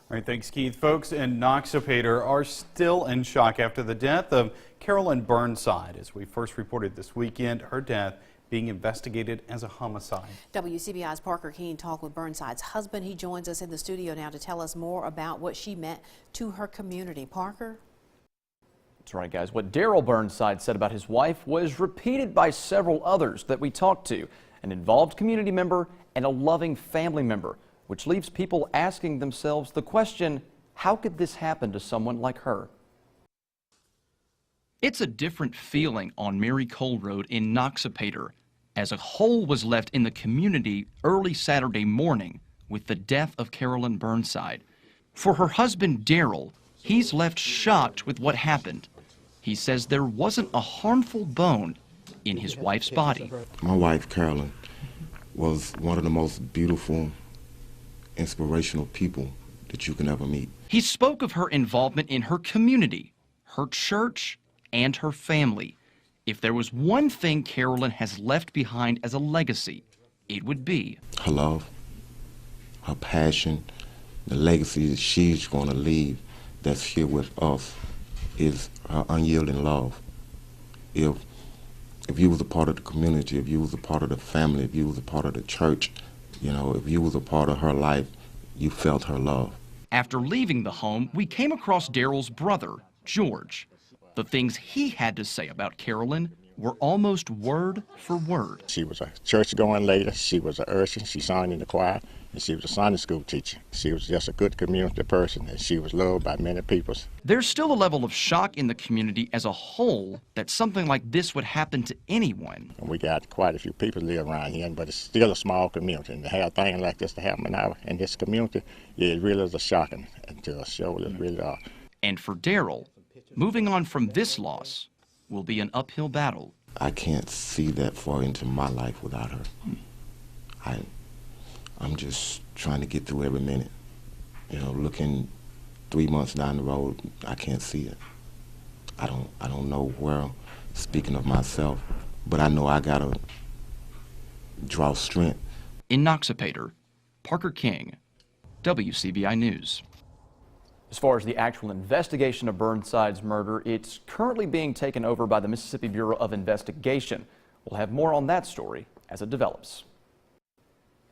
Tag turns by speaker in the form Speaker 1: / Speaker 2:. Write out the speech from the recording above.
Speaker 1: All right, thanks, Keith. Folks in Noxapater are still in shock after the death of Carolyn Burnside. As we first reported this weekend, her death being investigated as a homicide.
Speaker 2: WCBI's Parker Keene talked with Burnside's husband. He joins us in the studio now to tell us more about what she meant to her community. Parker?
Speaker 3: That's right, guys. What Daryl Burnside said about his wife was repeated by several others that we talked to, an involved community member and a loving family member, which leaves people asking themselves the question, how could this happen to someone like her?
Speaker 4: It's a different feeling on Mary Cole Road in Noxapater, as a hole was left in the community early Saturday morning with the death of Carolyn Burnside. For her husband, Daryl, he's left shocked with what happened. He says there wasn't a harmful bone in his wife's body.
Speaker 5: My wife, Carolyn, was one of the most beautiful, inspirational people that you can ever meet.
Speaker 4: He spoke of her involvement in her community, her church, and her family. If there was one thing Carolyn has left behind as a legacy, it would be
Speaker 5: her love, her passion, the legacy that she's going to leave that's here with us is her unyielding love. If you was a part of the community, if you was a part of the family, if you was a part of the church, you know, if you was a part of her life, you felt her love.
Speaker 4: After leaving the home, we came across Daryl's brother, George. The things he had to say about Carolyn were almost word for word.
Speaker 6: She was a church-going lady, she was an urchin, she sang in the choir, and she was a Sunday school teacher. She was just a good community person, and she was loved by many people.
Speaker 4: There's still a level of shock in the community as a whole that something like this would happen to anyone.
Speaker 6: And we got quite a few people live around here, but it's still a small community, and to have things like this to happen in this community, yeah, it really is a shocking to us, so it really are.
Speaker 4: And for Daryl, moving on from this loss will be an uphill battle.
Speaker 5: I can't see that far into my life without her. I'm just trying to get through every minute. You know, looking 3 months down the road, I can't see it. I don't know where, speaking of myself, but I know I gotta draw strength.
Speaker 4: In Noxapater, Parker King, WCBI News.
Speaker 3: As far as the actual investigation of Burnside's murder, it's currently being taken over by the Mississippi Bureau of Investigation. We'll have more on that story as it develops.